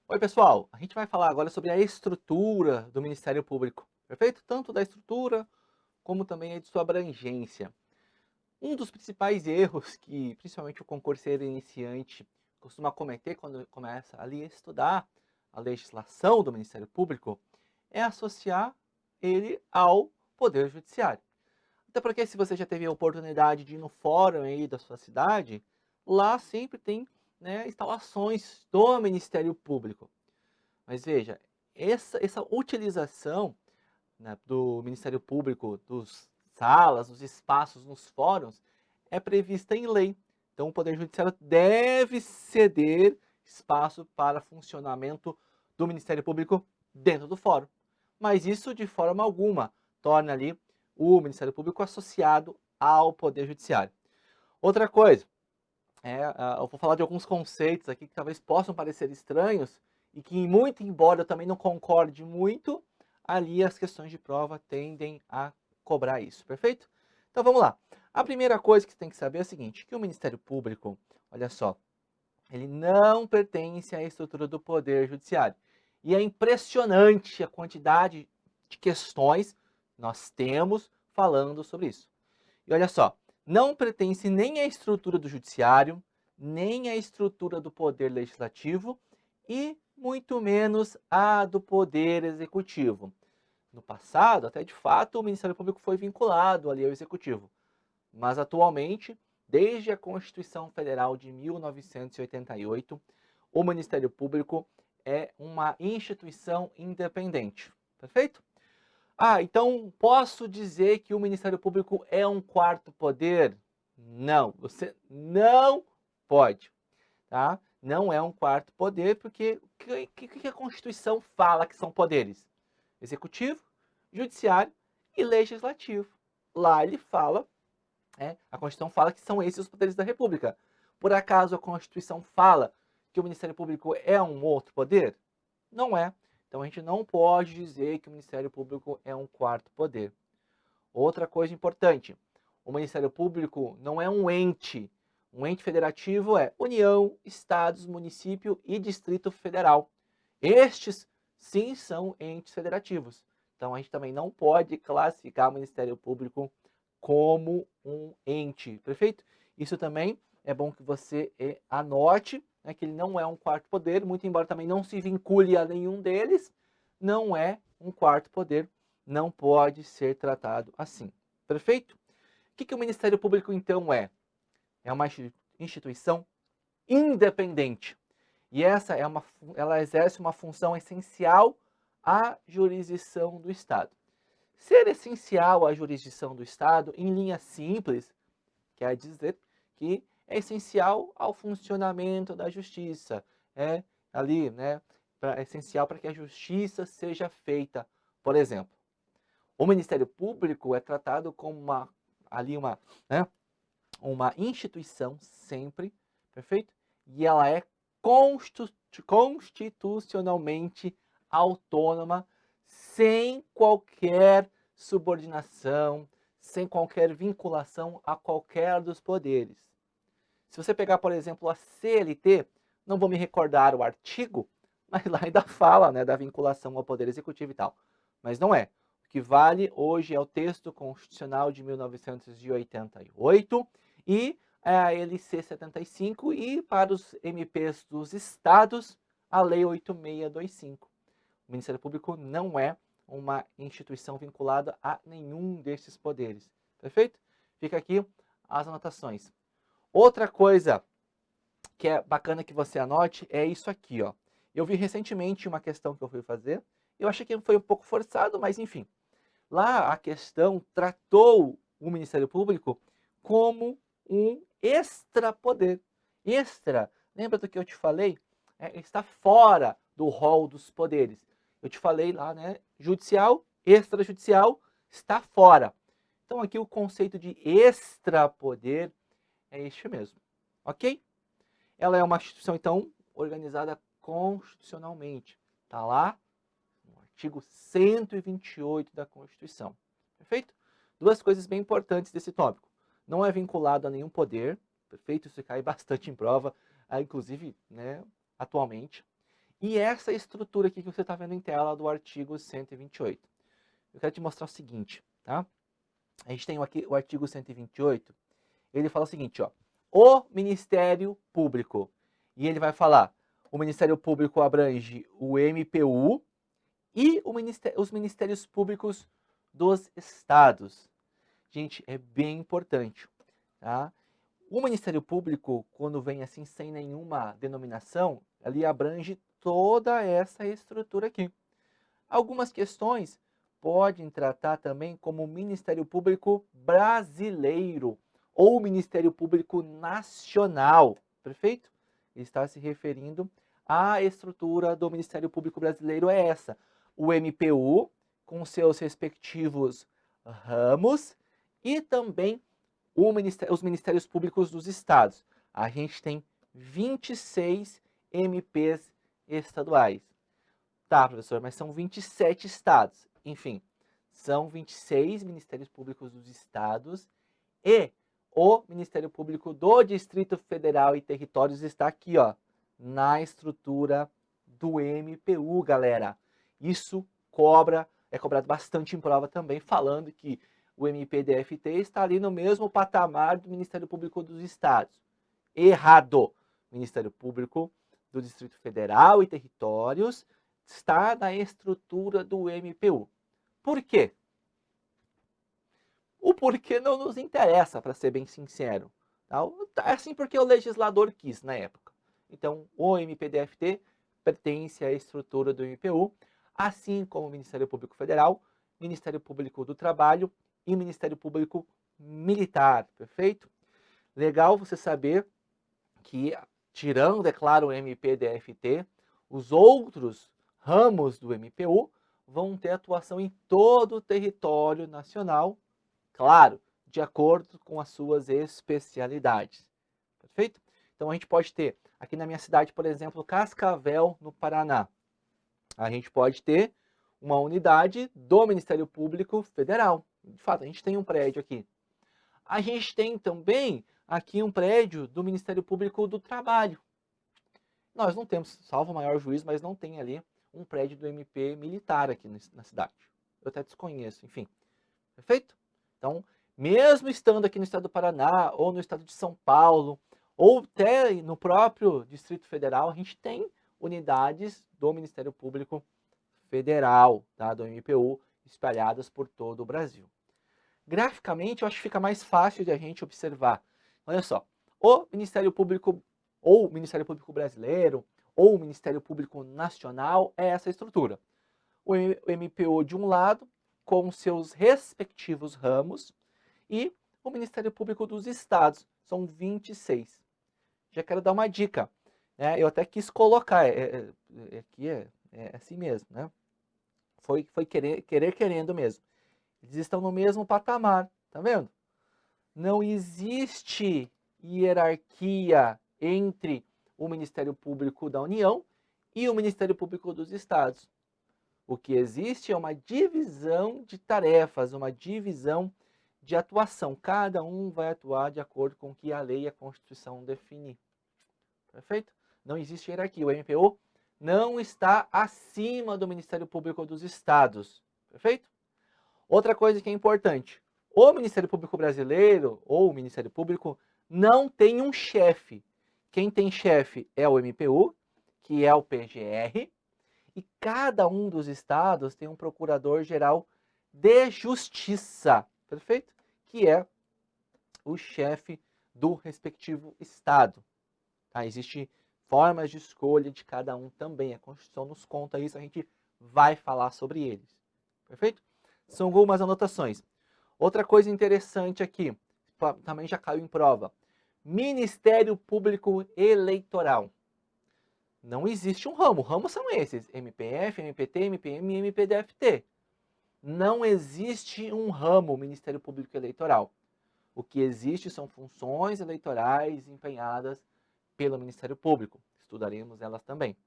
Oi, pessoal! A gente vai falar agora sobre a estrutura do Ministério Público, perfeito? Tanto da estrutura, como também de sua abrangência. Um dos principais erros que, principalmente o concurseiro iniciante, costuma cometer quando começa ali a estudar a legislação do Ministério Público, é associar ele ao Poder Judiciário. Até porque se você já teve a oportunidade de ir no fórum aí da sua cidade, lá sempre tem, né, instalações do Ministério Público. Mas veja, essa utilização, né, do Ministério Público, dos salas, dos espaços nos fóruns, é prevista em lei. Então o Poder Judiciário deve ceder espaço para funcionamento do Ministério Público dentro do fórum. Mas isso de forma alguma torna ali o Ministério Público associado ao Poder Judiciário. Outra coisa, eu vou falar de alguns conceitos aqui que talvez possam parecer estranhos e que, muito embora eu também não concorde muito, ali as questões de prova tendem a cobrar isso, perfeito? Então vamos lá. A primeira coisa que você tem que saber é a seguinte, que o Ministério Público, olha só, ele não pertence à estrutura do Poder Judiciário. E é impressionante a quantidade de questões que nós temos falando sobre isso. E olha só, não pertence nem à estrutura do judiciário, nem à estrutura do poder legislativo e muito menos à do poder executivo. No passado, até de fato, o Ministério Público foi vinculado ali ao executivo, mas atualmente, desde a Constituição Federal de 1988, o Ministério Público é uma instituição independente. Perfeito? Então posso dizer que o Ministério Público é um quarto poder? Não, você não pode, tá? Não é um quarto poder, porque o que a Constituição fala que são poderes? Executivo, judiciário e legislativo. Lá ele fala, a Constituição fala que são esses os poderes da República. Por acaso a Constituição fala que o Ministério Público é um outro poder? Não é. Então a gente não pode dizer que o Ministério Público é um quarto poder. Outra coisa importante, o Ministério Público não é um ente. Um ente federativo é União, Estados, Município e Distrito Federal. Estes, sim, são entes federativos. Então a gente também não pode classificar o Ministério Público como um ente, perfeito? Isso também é bom que você anote, né, que ele não é um quarto poder, muito embora também não se vincule a nenhum deles, não é um quarto poder, não pode ser tratado assim, perfeito? O que o Ministério Público então é? É uma instituição independente. E ela exerce uma função essencial à jurisdição do Estado. Ser essencial à jurisdição do Estado, em linha simples, quer dizer que é essencial ao funcionamento da justiça. É ali, né, é essencial para que a justiça seja feita. Por exemplo, o Ministério Público é tratado como né, uma instituição sempre, perfeito? E ela é constitucionalmente autônoma, sem qualquer subordinação, sem qualquer vinculação a qualquer dos poderes. Se você pegar, por exemplo, a CLT, não vou me recordar o artigo, mas lá ainda fala, né, da vinculação ao Poder Executivo e tal. Mas não é. O que vale hoje é o texto constitucional de 1988 e a LC 75 e para os MPs dos estados, a Lei 8625. O Ministério Público não é uma instituição vinculada a nenhum desses poderes. Perfeito? Fica aqui as anotações. Outra coisa que é bacana que você anote é isso aqui, ó. Eu vi recentemente uma questão que eu fui fazer, eu achei que foi um pouco forçado, mas enfim. Lá a questão tratou o Ministério Público como um extrapoder. Extra, lembra do que eu te falei? Está fora do rol dos poderes. Eu te falei lá, né? Judicial, extrajudicial, está fora. Então aqui o conceito de extrapoder é este mesmo, ok? Ela é uma instituição, então, organizada constitucionalmente. Está lá no artigo 128 da Constituição. Perfeito? Duas coisas bem importantes desse tópico. Não é vinculado a nenhum poder, perfeito? Isso cai bastante em prova, inclusive, né, atualmente. E essa estrutura aqui que você está vendo em tela do artigo 128. Eu quero te mostrar o seguinte, tá? A gente tem aqui o artigo 128, ele fala o seguinte, ó. O Ministério Público. E ele vai falar, o Ministério Público abrange o MPU e os Ministérios Públicos dos Estados. Gente, é bem importante, tá? O Ministério Público, quando vem assim sem nenhuma denominação, ali abrange toda essa estrutura aqui. Algumas questões podem tratar também como Ministério Público Brasileiro ou Ministério Público Nacional, perfeito? Ele está se referindo à estrutura do Ministério Público Brasileiro é essa, o MPU com seus respectivos ramos e também os Ministérios Públicos dos Estados. A gente tem 26 MPs estaduais. Tá, professor, mas são 27 estados. Enfim, são 26 Ministérios Públicos dos Estados e o Ministério Público do Distrito Federal e Territórios está aqui, ó, na estrutura do MPU, galera. Isso é cobrado bastante em prova também, falando que o MPDFT está ali no mesmo patamar do Ministério Público dos Estados. Errado! Ministério Público do Distrito Federal e Territórios está na estrutura do MPU. Por quê? O porquê não nos interessa, para ser bem sincero. É assim porque o legislador quis na época. Então, o MPDFT pertence à estrutura do MPU, assim como o Ministério Público Federal, Ministério Público do Trabalho e Ministério Público Militar, perfeito? Legal você saber que, tirando, é claro, o MPDFT, os outros ramos do MPU vão ter atuação em todo o território nacional, claro, de acordo com as suas especialidades. Perfeito? Então a gente pode ter, aqui na minha cidade, por exemplo, Cascavel, no Paraná. A gente pode ter uma unidade do Ministério Público Federal. De fato, a gente tem um prédio aqui. A gente tem também aqui um prédio do Ministério Público do Trabalho. Nós não temos, salvo o maior juiz, mas não tem ali um prédio do MP militar aqui na cidade. Eu até desconheço, enfim. Perfeito? Então, mesmo estando aqui no estado do Paraná, ou no estado de São Paulo, ou até no próprio Distrito Federal, a gente tem unidades do Ministério Público Federal, tá? Do MPU, espalhadas por todo o Brasil. Graficamente, eu acho que fica mais fácil de a gente observar. Olha só, o Ministério Público, ou o Ministério Público Brasileiro, ou o Ministério Público Nacional, é essa estrutura. O MPU de um lado, com seus respectivos ramos, e o Ministério Público dos Estados, são 26. Já quero dar uma dica, né? Eu até quis colocar, aqui é assim mesmo, né? Foi querendo mesmo. Eles estão no mesmo patamar, tá vendo? Não existe hierarquia entre o Ministério Público da União e o Ministério Público dos Estados. O que existe é uma divisão de tarefas, uma divisão de atuação. Cada um vai atuar de acordo com o que a lei e a Constituição definir. Perfeito? Não existe hierarquia. O MPU não está acima do Ministério Público dos Estados. Perfeito? Outra coisa que é importante, o Ministério Público Brasileiro, ou o Ministério Público, não tem um chefe. Quem tem chefe é o MPU, que é o PGR, e cada um dos estados tem um procurador-geral de justiça, perfeito? Que é o chefe do respectivo estado. Tá? Existem formas de escolha de cada um também, a Constituição nos conta isso, a gente vai falar sobre eles, perfeito? São algumas anotações. Outra coisa interessante aqui, também já caiu em prova. Ministério Público Eleitoral. Não existe um ramo. Ramos são esses: MPF, MPT, MPM e MPDFT. Não existe um ramo Ministério Público Eleitoral. O que existe são funções eleitorais empenhadas pelo Ministério Público. Estudaremos elas também.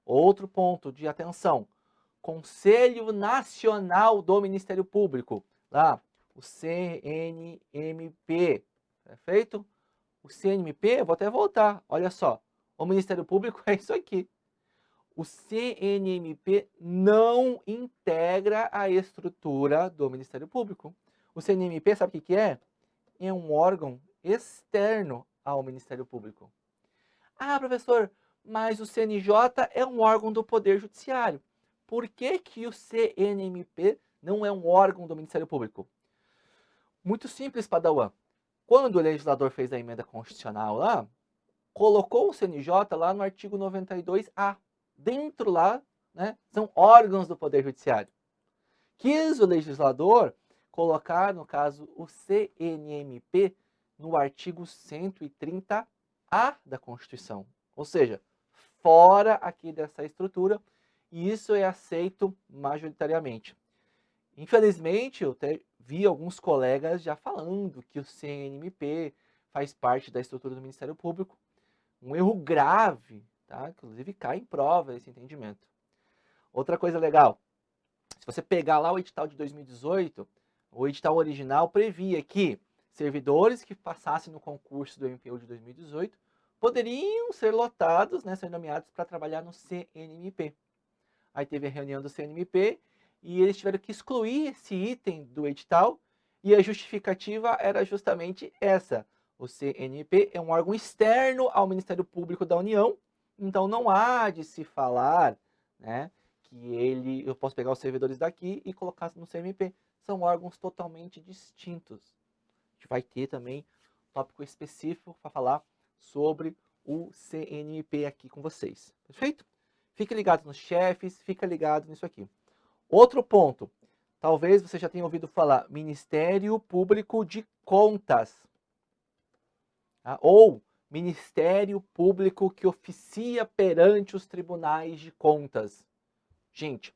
Outro ponto de atenção: Conselho Nacional do Ministério Público, lá, o CNMP, perfeito? O CNMP, vou até voltar, olha só, o Ministério Público é isso aqui. o CNMP não integra a estrutura do Ministério Público. O CNMP, sabe o que é? É um órgão externo ao Ministério Público. Ah, professor, mas o CNJ é um órgão do Poder Judiciário. Por que que o CNMP não é um órgão do Ministério Público? Muito simples, Padawan. Quando o legislador fez a emenda constitucional lá, colocou o CNJ lá no artigo 92A. Dentro lá, né, são órgãos do Poder Judiciário. Quis o legislador colocar, no caso, o CNMP no artigo 130A da Constituição. Ou seja, fora aqui dessa estrutura, e isso é aceito majoritariamente. Infelizmente, eu até vi alguns colegas já falando que o CNMP faz parte da estrutura do Ministério Público. Um erro grave, tá? Inclusive cai em prova esse entendimento. Outra coisa legal, se você pegar lá o edital de 2018, o edital original previa que servidores que passassem no concurso do MPU de 2018 poderiam ser lotados, né, ser nomeados para trabalhar no CNMP. Aí teve a reunião do CNMP e eles tiveram que excluir esse item do edital e a justificativa era justamente essa. O CNMP é um órgão externo ao Ministério Público da União, então não há de se falar, né, que eu posso pegar os servidores daqui e colocar no CNMP. São órgãos totalmente distintos. A gente vai ter também um tópico específico para falar sobre o CNMP aqui com vocês. Perfeito? Fique ligado nos chefes, fica ligado nisso aqui. Outro ponto, talvez você já tenha ouvido falar, Ministério Público de Contas. Tá? Ou Ministério Público que oficia perante os tribunais de contas. Gente,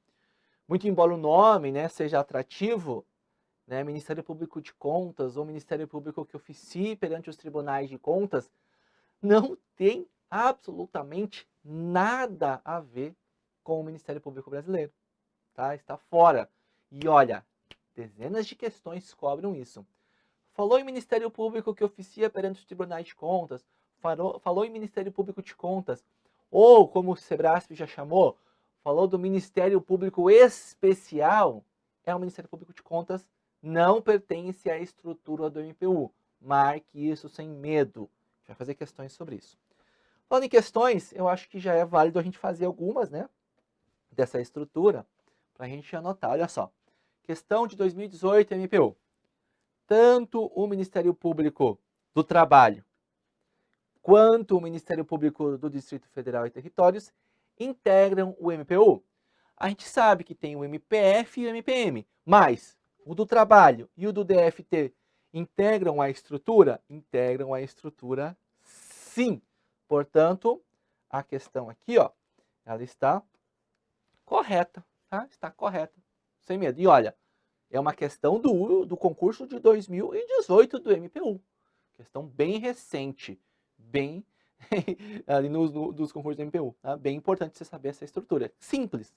muito embora o nome, né, seja atrativo, né, Ministério Público de Contas ou Ministério Público que oficie perante os tribunais de contas, não tem absolutamente nada a ver com o Ministério Público brasileiro. Tá? Está fora. E olha, dezenas de questões cobram isso. Falou em Ministério Público que oficia perante os tribunais de contas, falou em Ministério Público de Contas, ou como o Sebrasp já chamou, falou do Ministério Público Especial, é o Ministério Público de Contas, não pertence à estrutura do MPU. Marque isso sem medo. A gente vai fazer questões sobre isso. Falando em questões, eu acho que já é válido a gente fazer algumas, né, dessa estrutura, para a gente anotar. Olha só, questão de 2018 MPU. Tanto o Ministério Público do Trabalho quanto o Ministério Público do Distrito Federal e Territórios integram o MPU. A gente sabe que tem o MPF e o MPM, mas o do Trabalho e o do DFT integram a estrutura? Integram a estrutura, sim. Portanto, a questão aqui, ó, ela está correta, tá? Está correta, sem medo. E olha, é uma questão do concurso de 2018 do MPU. Questão bem recente, bem ali dos concursos do MPU. Tá? Bem importante você saber essa estrutura. Simples.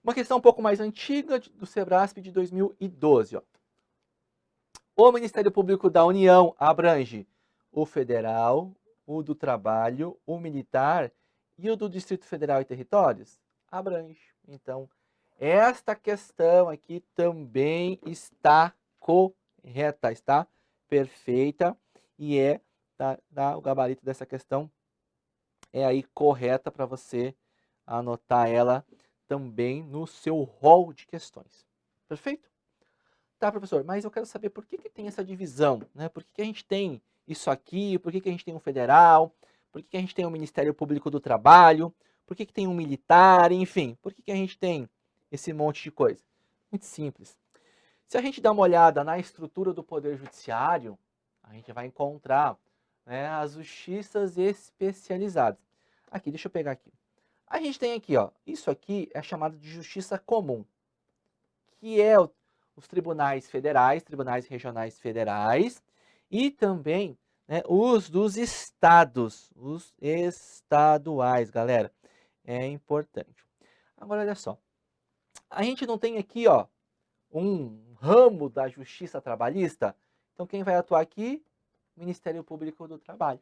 Uma questão um pouco mais antiga do Sebrasp de 2012. Ó. O Ministério Público da União abrange o federal, o do trabalho, o militar e o do Distrito Federal e Territórios? Abrange. Então, esta questão aqui também está correta, está perfeita e o gabarito dessa questão é aí correta para você anotar ela também no seu rol de questões. Perfeito? Tá, professor, mas eu quero saber por que tem essa divisão, né? Por que a gente tem isso aqui, por que a gente tem um federal, por que a gente tem um Ministério Público do Trabalho, por que tem um militar, enfim, por que a gente tem esse monte de coisa? Muito simples. Se a gente dá uma olhada na estrutura do Poder Judiciário, a gente vai encontrar, né, as justiças especializadas. Aqui, deixa eu pegar aqui. A gente tem aqui, ó, isso aqui é chamado de justiça comum, que é os tribunais federais, tribunais regionais federais e também, né, os dos estados, os estaduais, galera. É importante. Agora, olha só. A gente não tem aqui, ó, um ramo da justiça trabalhista. Então, quem vai atuar aqui? Ministério Público do Trabalho.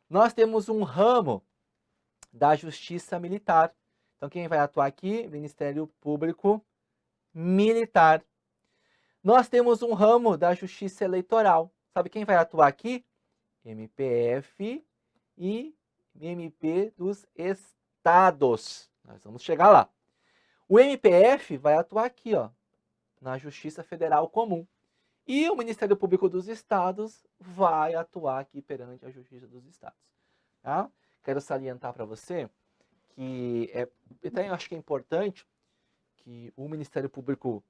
Nós temos um ramo da Justiça Militar. Então, quem vai atuar aqui? Ministério Público Militar. Nós temos um ramo da Justiça Eleitoral. Sabe quem vai atuar aqui? MPF e MP dos Estados. Nós vamos chegar lá. O MPF vai atuar aqui, ó, na Justiça Federal Comum. E o Ministério Público dos Estados vai atuar aqui perante a Justiça dos Estados. Tá? Quero salientar para você que até eu acho que é importante que o Ministério Público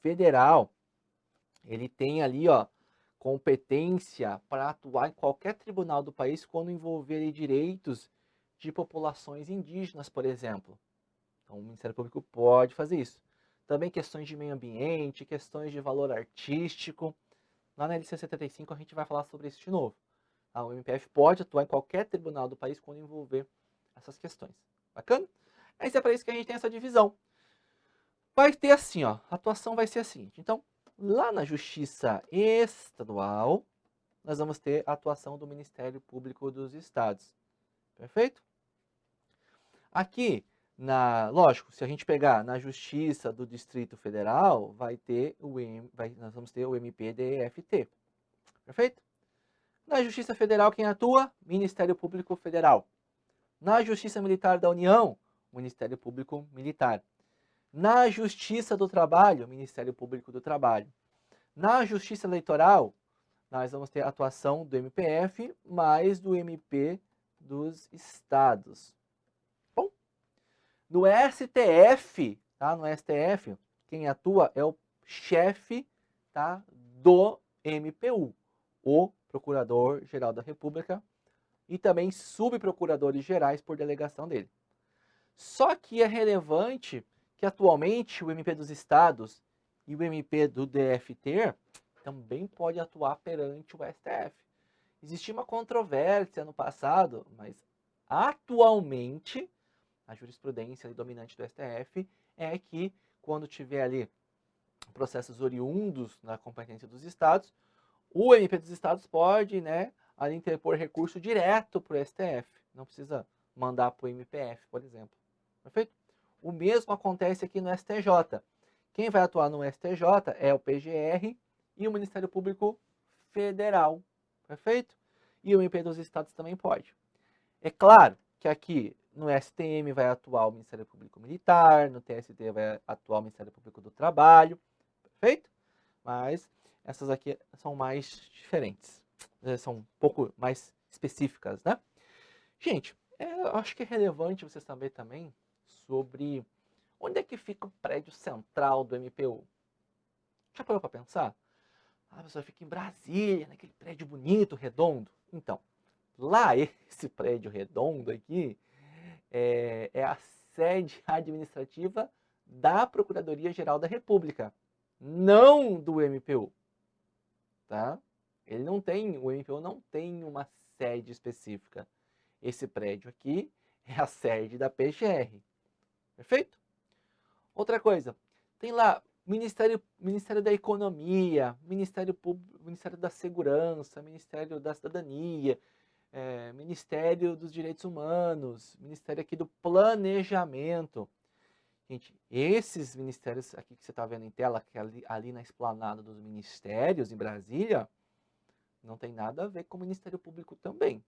Federal ele tem ali, ó, competência para atuar em qualquer tribunal do país quando envolver direitos de populações indígenas, por exemplo. Então, o Ministério Público pode fazer isso. Também questões de meio ambiente, questões de valor artístico. Lá na LC 75 a gente vai falar sobre isso de novo. O MPF pode atuar em qualquer tribunal do país quando envolver essas questões. Bacana? Mas é para isso que a gente tem essa divisão. Vai ter assim, ó, a atuação vai ser a seguinte. Então, lá na Justiça Estadual, nós vamos ter a atuação do Ministério Público dos Estados. Perfeito? Aqui, lógico, se a gente pegar na Justiça do Distrito Federal, nós vamos ter o MPDFT. Perfeito? Na Justiça Federal, quem atua? Ministério Público Federal. Na Justiça Militar da União, Ministério Público Militar. Na Justiça do Trabalho, Ministério Público do Trabalho. Na Justiça Eleitoral, nós vamos ter a atuação do MPF mais do MP dos Estados. Bom, no STF, tá? No STF, quem atua é o chefe, tá, do MPU, o Procurador-Geral da República, e também subprocuradores gerais por delegação dele. Só que é relevante que atualmente o MP dos Estados e o MP do DFT também pode atuar perante o STF. Existia uma controvérsia no passado, mas atualmente a jurisprudência dominante do STF é que quando tiver ali processos oriundos na competência dos estados, o MP dos Estados pode, né, ali interpor recurso direto para o STF. Não precisa mandar para o MPF, por exemplo. Perfeito? O mesmo acontece aqui no STJ. Quem vai atuar no STJ é o PGR e o Ministério Público Federal. Perfeito? E o MP dos Estados também pode. É claro que aqui no STM vai atuar o Ministério Público Militar, no TST vai atuar o Ministério Público do Trabalho. Perfeito? Mas essas aqui são mais diferentes, são um pouco mais específicas, né? Gente, eu acho que é relevante você saber também sobre onde é que fica o prédio central do MPU. Já parou para pensar? A pessoa fica em Brasília, naquele prédio bonito, redondo. Então, lá esse prédio redondo aqui é a sede administrativa da Procuradoria-Geral da República, não do MPU. Tá? O MPU não tem uma sede específica. Esse prédio aqui é a sede da PGR. Perfeito? Outra coisa, tem lá Ministério da Economia, Ministério da Segurança, Ministério da Cidadania, Ministério dos Direitos Humanos, Ministério aqui do Planejamento. Gente, esses ministérios aqui que você está vendo em tela, que é ali na esplanada dos ministérios em Brasília, não tem nada a ver com o Ministério Público também,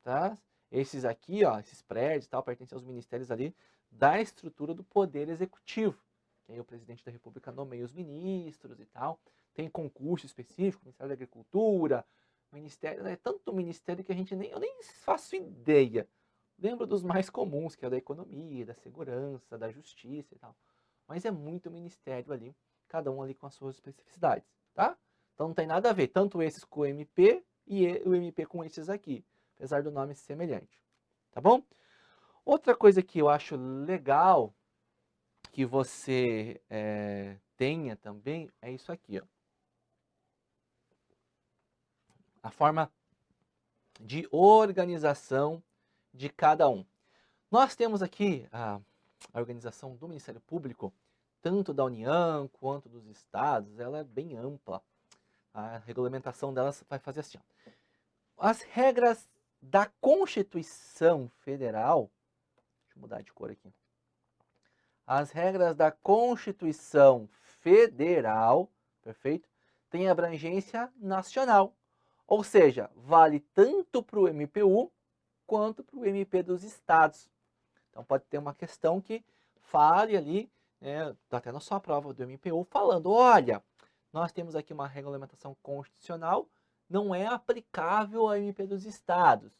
tá? Esses aqui, ó, esses prédios, tal, pertencem aos ministérios ali da estrutura do Poder Executivo. Que aí o presidente da República nomeia os ministros e tal. Tem concurso específico, Ministério da Agricultura, Ministério, é tanto ministério que eu nem faço ideia. Lembro dos mais comuns, que é o da Economia, da Segurança, da Justiça e tal. Mas é muito ministério ali, cada um ali com as suas especificidades, tá? Então não tem nada a ver, tanto esses com o MP e o MP com esses aqui, apesar do nome ser semelhante, tá bom? Outra coisa que eu acho legal que você tenha também é isso aqui, ó. A forma de organização de cada um. Nós temos aqui a organização do Ministério Público, tanto da União quanto dos estados, ela é bem ampla. A regulamentação delas vai fazer assim, ó. As regras da Constituição Federal, eu mudar de cor aqui. As regras da Constituição Federal, perfeito? Tem abrangência nacional. Ou seja, vale tanto para o MPU quanto para o MP dos estados. Então pode ter uma questão que fale ali, até na sua prova do MPU, falando, olha, nós temos aqui uma regulamentação constitucional, não é aplicável ao MP dos estados.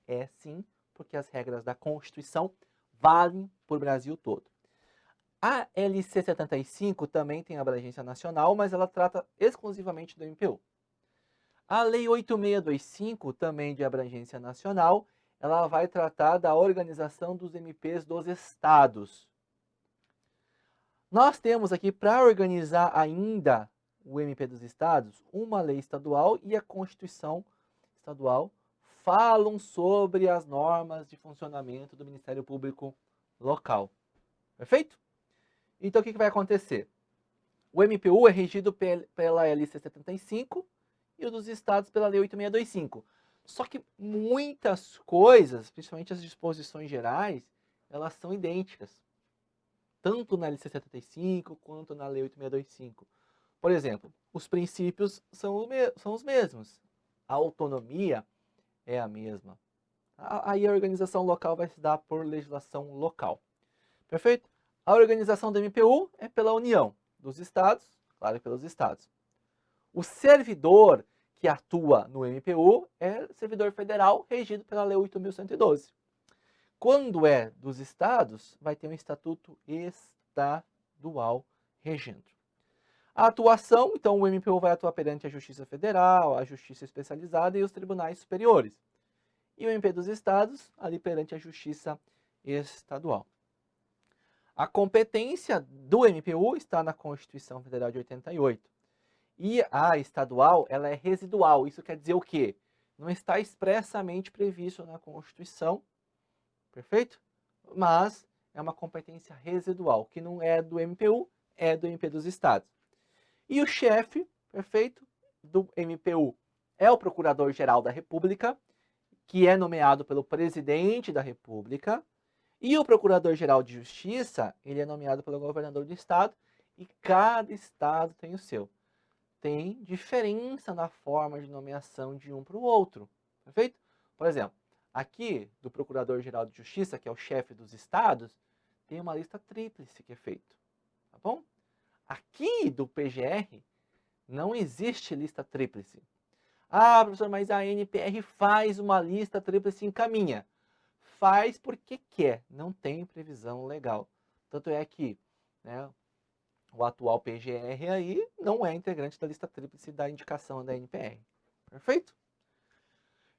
É sim, porque as regras da Constituição valem para o Brasil todo. A LC 75 também tem abrangência nacional, mas ela trata exclusivamente do MPU. A Lei 8625, também de abrangência nacional, ela vai tratar da organização dos MPs dos estados. Nós temos aqui, para organizar ainda o MP dos estados, uma lei estadual e a Constituição estadual falam sobre as normas de funcionamento do Ministério Público local. Perfeito? Então, o que vai acontecer? O MPU é regido pela LC 75 e o dos estados pela Lei 8625. Só que muitas coisas, principalmente as disposições gerais, elas são idênticas. Tanto na LC 75 quanto na Lei 8625. Por exemplo, os princípios são os mesmos. A autonomia é a mesma. Aí a organização local vai se dar por legislação local. Perfeito? A organização do MPU é pela União dos Estados, claro, pelos Estados. O servidor que atua no MPU é servidor federal regido pela Lei 8.112. Quando é dos estados, vai ter um estatuto estadual regendo. A atuação, então o MPU vai atuar perante a Justiça Federal, a Justiça Especializada e os tribunais superiores. E o MP dos estados, ali perante a Justiça Estadual. A competência do MPU está na Constituição Federal de 88. E a estadual, ela é residual. Isso quer dizer o quê? Não está expressamente previsto na Constituição, perfeito? Mas é uma competência residual, que não é do MPU, é do MP dos estados. E o chefe, perfeito, do MPU é o Procurador-Geral da República, que é nomeado pelo Presidente da República. E o Procurador-Geral de Justiça, ele é nomeado pelo Governador do Estado, e cada estado tem o seu. Tem diferença na forma de nomeação de um para o outro, perfeito? Por exemplo, aqui do Procurador-Geral de Justiça, que é o chefe dos estados, tem uma lista tríplice que é feita, tá bom? Aqui do PGR não existe lista tríplice. Ah, professor, mas a NPR faz uma lista tríplice e encaminha. Faz porque quer, não tem previsão legal. Tanto é que, né, o atual PGR aí não é integrante da lista tríplice da indicação da NPR. Perfeito?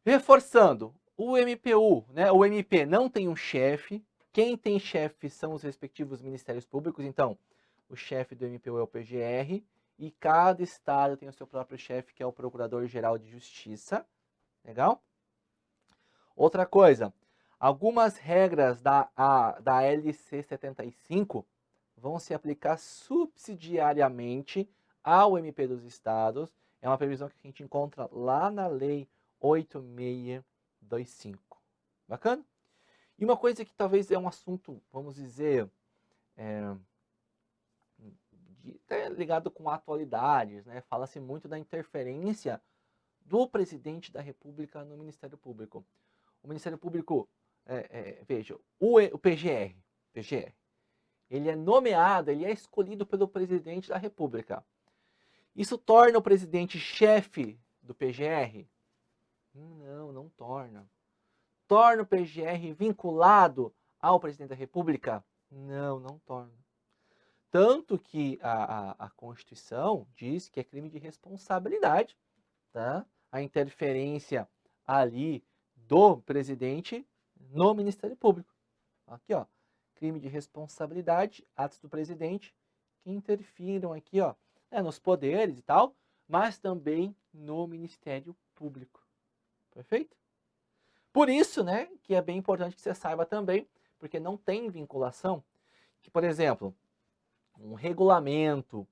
Reforçando, o MPU, né, o MP não tem um chefe. Quem tem chefe são os respectivos ministérios públicos. Então, o chefe do MPU é o PGR. E cada estado tem o seu próprio chefe, que é o Procurador-Geral de Justiça. Legal? Outra coisa, algumas regras da LC 75 vão se aplicar subsidiariamente ao MP dos estados. É uma previsão que a gente encontra lá na Lei 8625. Bacana? E uma coisa que talvez é um assunto, vamos dizer, até ligado com atualidades, né? Fala-se muito da interferência do presidente da República no Ministério Público. O Ministério Público, veja, o PGR, ele é nomeado, ele é escolhido pelo presidente da República. Isso torna o presidente chefe do PGR? Não, não torna. Torna o PGR vinculado ao presidente da República? Não, não torna. Tanto que a Constituição diz que é crime de responsabilidade, tá? A interferência ali do presidente no Ministério Público. Aqui, ó, crime de responsabilidade, atos do presidente que interfiram aqui, ó, nos poderes e tal, mas também no Ministério Público. Perfeito? Por isso, né, que é bem importante que você saiba também, porque não tem vinculação, que, por exemplo, um regulamento,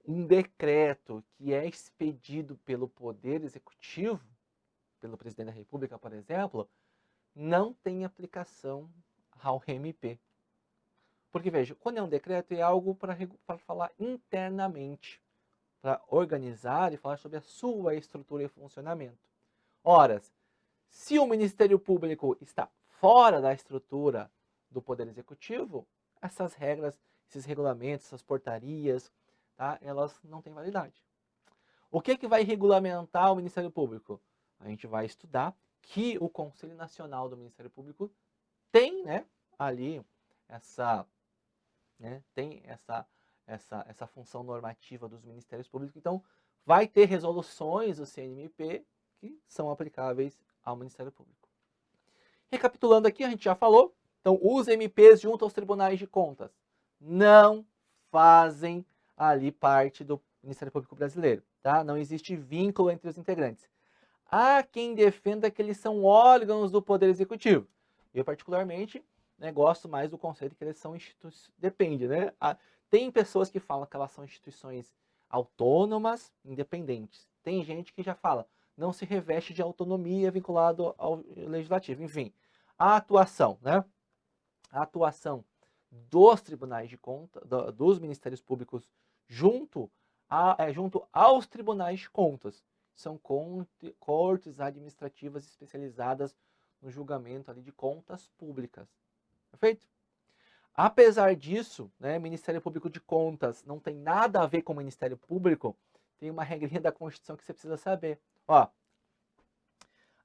um decreto que é expedido pelo Poder Executivo, pelo Presidente da República, por exemplo, não tem aplicação ao MP. Porque, veja, quando é um decreto, é algo para falar internamente, para organizar e falar sobre a sua estrutura e funcionamento. Ora, se o Ministério Público está fora da estrutura do Poder Executivo, essas regras, esses regulamentos, essas portarias, tá, elas não têm validade. O que vai regulamentar o Ministério Público? A gente vai estudar que o Conselho Nacional do Ministério Público tem, né, ali tem essa função normativa dos Ministérios Públicos. Então, vai ter resoluções do CNMP que são aplicáveis ao Ministério Público. Recapitulando aqui, a gente já falou. Então, os MPs junto aos tribunais de contas não fazem ali parte do Ministério Público brasileiro, tá? Não existe vínculo entre os integrantes. Há quem defenda que eles são órgãos do Poder Executivo. Eu, particularmente, gosto mais do conceito que eles são instituições. Depende, né? Tem pessoas que falam que elas são instituições autônomas, independentes. Tem gente que já fala, não se reveste de autonomia vinculado ao legislativo. Enfim, a atuação, né? A atuação dos tribunais de contas, dos ministérios públicos junto aos tribunais de contas. São cortes administrativas especializadas no julgamento ali de contas públicas. Perfeito? Apesar disso, né, Ministério Público de Contas não tem nada a ver com o Ministério Público, tem uma regrinha da Constituição que você precisa saber. Ó,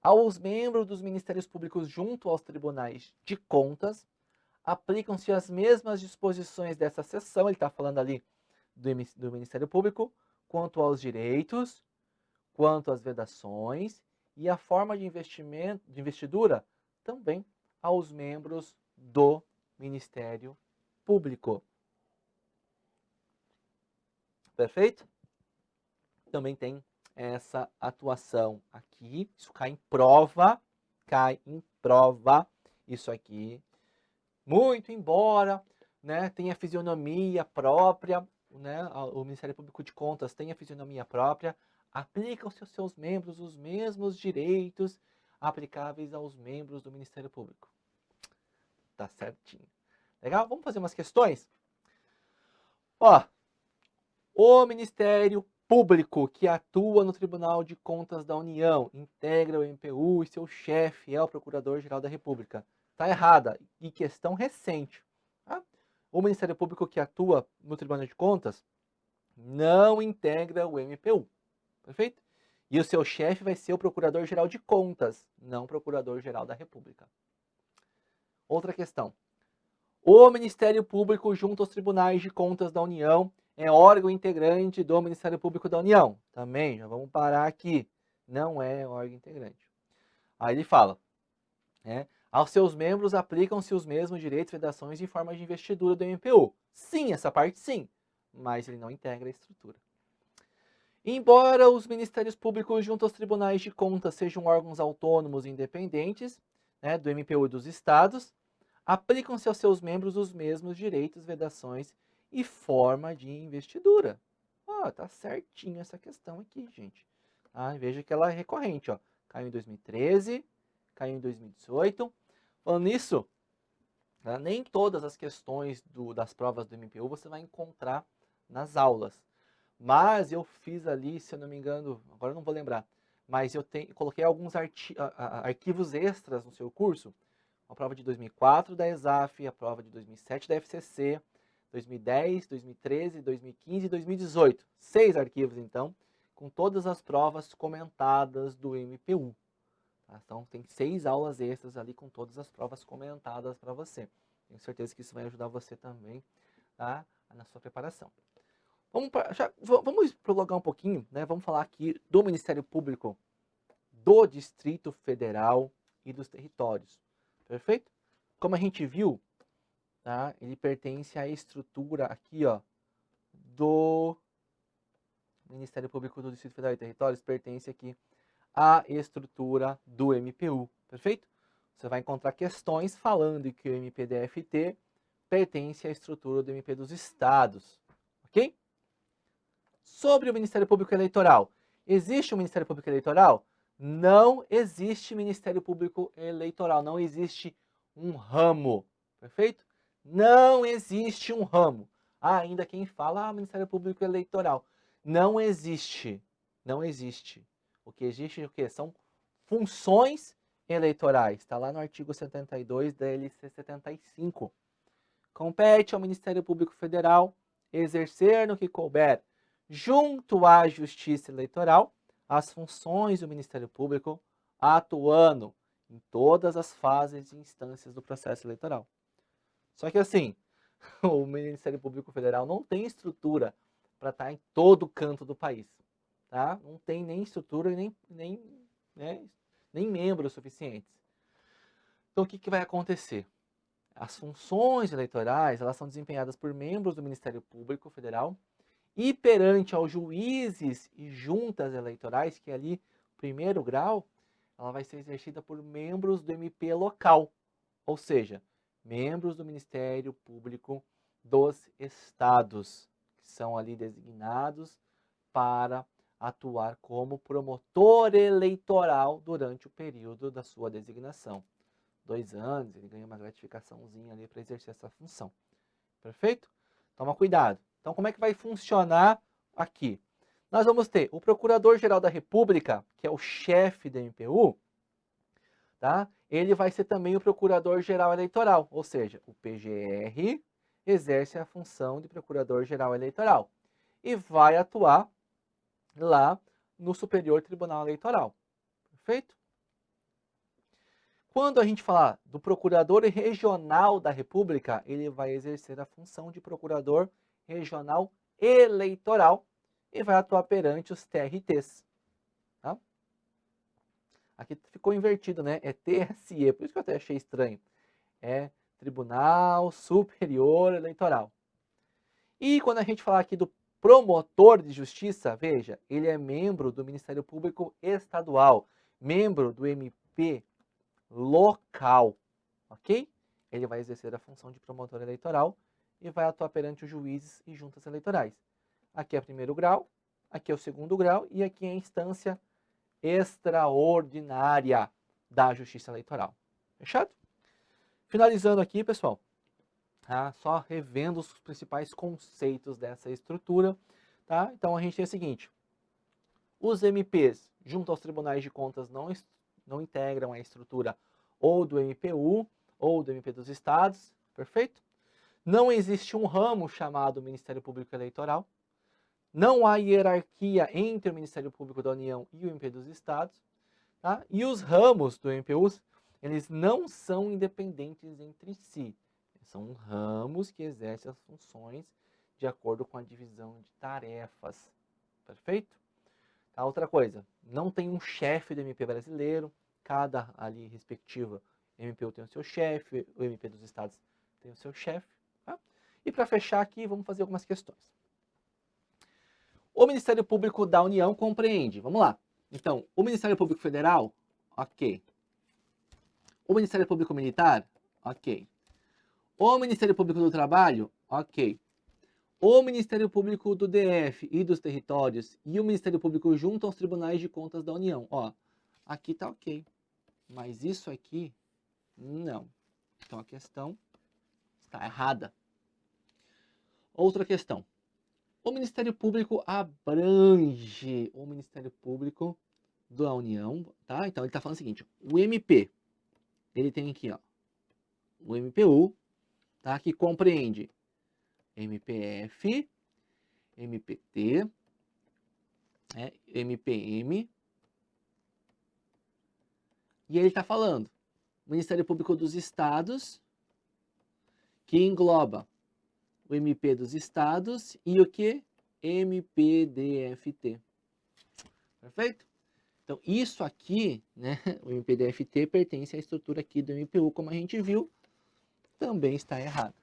aos membros dos Ministérios Públicos junto aos tribunais de contas, aplicam-se as mesmas disposições dessa seção, ele está falando ali do Ministério Público, quanto aos direitos, quanto às vedações e a forma de investidura também aos membros do Ministério Público. Perfeito? Também tem essa atuação aqui, isso cai em prova, isso aqui. Muito embora, né, tenha fisionomia própria, né, o Ministério Público de Contas tenha fisionomia própria, aplicam-se aos seus membros os mesmos direitos aplicáveis aos membros do Ministério Público. Tá certinho. Legal? Vamos fazer umas questões? Ó, o Ministério Público que atua no Tribunal de Contas da União integra o MPU e seu chefe é o Procurador-Geral da República. Tá errada. E questão recente. Tá? O Ministério Público que atua no Tribunal de Contas não integra o MPU. Perfeito? E o seu chefe vai ser o Procurador-Geral de Contas, não Procurador-Geral da República. Outra questão. O Ministério Público junto aos Tribunais de Contas da União é órgão integrante do Ministério Público da União. Também, já vamos parar aqui. Não é órgão integrante. Aí ele fala, aos seus membros aplicam-se os mesmos direitos, vedações e formas de investidura do MPU. Sim, essa parte sim, mas ele não integra a estrutura. Embora os Ministérios Públicos junto aos Tribunais de Contas sejam órgãos autônomos e independentes, do MPU e dos Estados, aplicam-se aos seus membros os mesmos direitos, vedações e forma de investidura. Tá certinho essa questão aqui, gente. Veja que ela é recorrente. Caiu em 2013, caiu em 2018. Falando nisso, nem todas as questões das provas do MPU você vai encontrar nas aulas. Mas eu fiz ali, se eu não me engano, agora eu não vou lembrar, mas eu coloquei alguns arquivos extras no seu curso. A prova de 2004 da ESAF, a prova de 2007 da FCC, 2010, 2013, 2015 e 2018. 6 arquivos, então, com todas as provas comentadas do MPU. Então, tem 6 aulas extras ali com todas as provas comentadas para você. Tenho certeza que isso vai ajudar você também, tá, na sua preparação. Vamos prolongar um pouquinho, né? Vamos falar aqui do Ministério Público do Distrito Federal e dos territórios. Perfeito? Como a gente viu, tá? Ele pertence à estrutura aqui, do Ministério Público do Distrito Federal e Territórios, pertence aqui à estrutura do MPU. Perfeito? Você vai encontrar questões falando que o MPDFT pertence à estrutura do MP dos Estados. Ok? Sobre o Ministério Público Eleitoral. Existe um Ministério Público Eleitoral? Não existe Ministério Público Eleitoral. Não existe um ramo perfeito? Não existe um ramo. Há ainda quem fala, Ministério Público Eleitoral. Não existe, não existe. O que existe é o quê? São funções eleitorais. Está lá no artigo 72 da LC 75. Compete ao Ministério Público Federal exercer no que couber, junto à Justiça Eleitoral, as funções do Ministério Público, atuando em todas as fases e instâncias do processo eleitoral. Só que assim, o Ministério Público Federal não tem estrutura para estar em todo canto do país, tá? Não tem nem estrutura e nem membros suficientes. Então o que vai acontecer? As funções eleitorais, elas são desempenhadas por membros do Ministério Público Federal e perante aos juízes e juntas eleitorais, que é ali primeiro grau, ela vai ser exercida por membros do MP local, ou seja, membros do Ministério Público dos estados, que são ali designados para atuar como promotor eleitoral durante o período da sua designação. 2 anos, ele ganha uma gratificaçãozinha ali para exercer essa função. Perfeito? Toma cuidado. Então, como é que vai funcionar aqui? Nós vamos ter o Procurador-Geral da República, que é o chefe da MPU, tá? Ele vai ser também o Procurador-Geral Eleitoral, ou seja, o PGR exerce a função de Procurador-Geral Eleitoral e vai atuar lá no Superior Tribunal Eleitoral. Perfeito? Quando a gente falar do Procurador Regional da República, ele vai exercer a função de Procurador Regional Eleitoral e vai atuar perante os TRTs. Tá? Aqui ficou invertido, né? É TSE, por isso que eu até achei estranho. É Tribunal Superior Eleitoral. E quando a gente falar aqui do promotor de justiça, veja, ele é membro do Ministério Público Estadual, membro do MP local, ok? Ele vai exercer a função de promotor eleitoral e vai atuar perante os juízes e juntas eleitorais. Aqui é o primeiro grau, aqui é o segundo grau e aqui é a instância extraordinária da Justiça Eleitoral. Fechado? Finalizando aqui, pessoal, tá? Só revendo os principais conceitos dessa estrutura, tá? Então a gente tem o seguinte: os MPs, junto aos tribunais de contas, não integram a estrutura ou do MPU ou do MP dos estados, perfeito? Não existe um ramo chamado Ministério Público Eleitoral. Não há hierarquia entre o Ministério Público da União e o MP dos estados. Tá? E os ramos do MPU, eles não são independentes entre si. São ramos que exercem as funções de acordo com a divisão de tarefas. Perfeito? Tá? Outra coisa, não tem um chefe do MP brasileiro. Cada ali respectiva MPU tem o seu chefe, o MP dos estados tem o seu chefe. Tá? E para fechar aqui, vamos fazer algumas questões. O Ministério Público da União compreende, vamos lá. Então, o Ministério Público Federal, ok. O Ministério Público Militar, ok. O Ministério Público do Trabalho, ok. O Ministério Público do DF e dos territórios e o Ministério Público junto aos tribunais de contas da União, ó, aqui tá ok. Mas isso aqui, não. Então a questão está errada. Outra questão. O Ministério Público abrange o Ministério Público da União, tá? Então ele está falando o seguinte, o MP, ele tem aqui, ó, o MPU, tá? Que compreende MPF, MPT, MPM, e ele está falando o Ministério Público dos Estados, que engloba o MP dos Estados e o que? MPDFT. Perfeito? Então, isso aqui, né, o MPDFT pertence à estrutura aqui do MPU, como a gente viu, também está errado.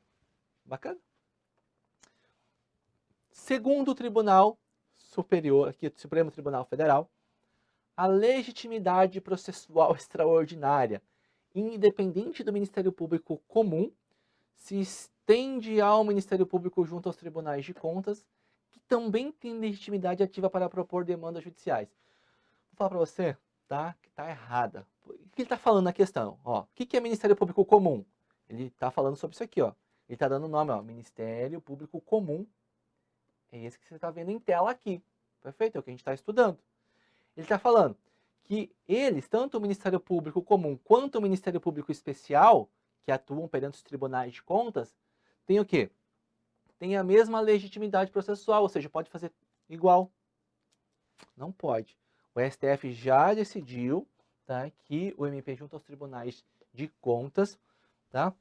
Bacana? Segundo o Tribunal Superior, aqui o Supremo Tribunal Federal, a legitimidade processual extraordinária, independente do Ministério Público comum, se estende ao Ministério Público junto aos tribunais de contas, que também tem legitimidade ativa para propor demandas judiciais. Vou falar para você, tá? Que tá errada. O que ele está falando na questão? Ó, o que é Ministério Público comum? Ele está falando sobre isso aqui, ó. Ele está dando o nome, ó, Ministério Público Comum. É esse que você está vendo em tela aqui. Perfeito? É o que a gente está estudando. Ele está falando que eles, tanto o Ministério Público Comum quanto o Ministério Público Especial, que atuam perante os tribunais de contas, tem o quê? Tem a mesma legitimidade processual, ou seja, pode fazer igual. Não pode. O STF já decidiu, tá, que o MP junto aos tribunais de contas, tá,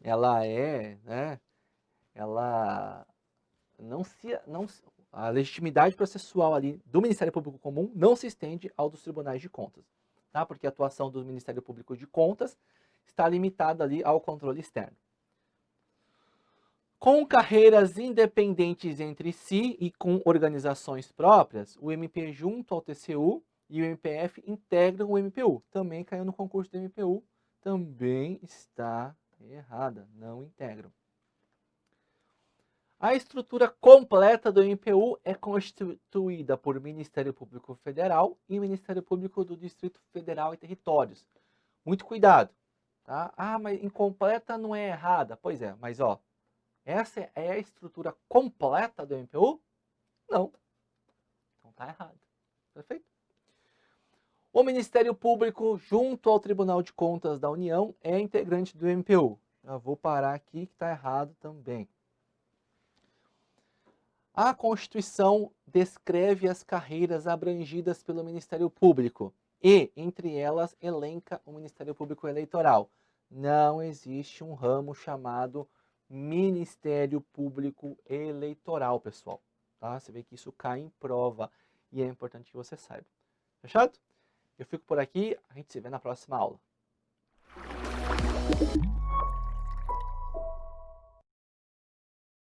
ela a legitimidade processual ali do Ministério Público Comum não se estende ao dos tribunais de contas, tá? Porque a atuação do Ministério Público de Contas está limitada ali ao controle externo. Com carreiras independentes entre si e com organizações próprias, o MP junto ao TCU e o MPF integram o MPU. Também caiu no concurso do MPU, também está errada, não integram. A estrutura completa do MPU é constituída por Ministério Público Federal e Ministério Público do Distrito Federal e Territórios. Muito cuidado, tá? Ah, mas incompleta não é errada. Pois é, mas ó, essa é a estrutura completa do MPU? Não. Então tá errado. Perfeito? O Ministério Público, junto ao Tribunal de Contas da União, é integrante do MPU. Já vou parar aqui que está errado também. A Constituição descreve as carreiras abrangidas pelo Ministério Público e, entre elas, elenca o Ministério Público Eleitoral. Não existe um ramo chamado Ministério Público Eleitoral, pessoal. Tá? Você vê que isso cai em prova e é importante que você saiba. Fechado? Eu fico por aqui, a gente se vê na próxima aula.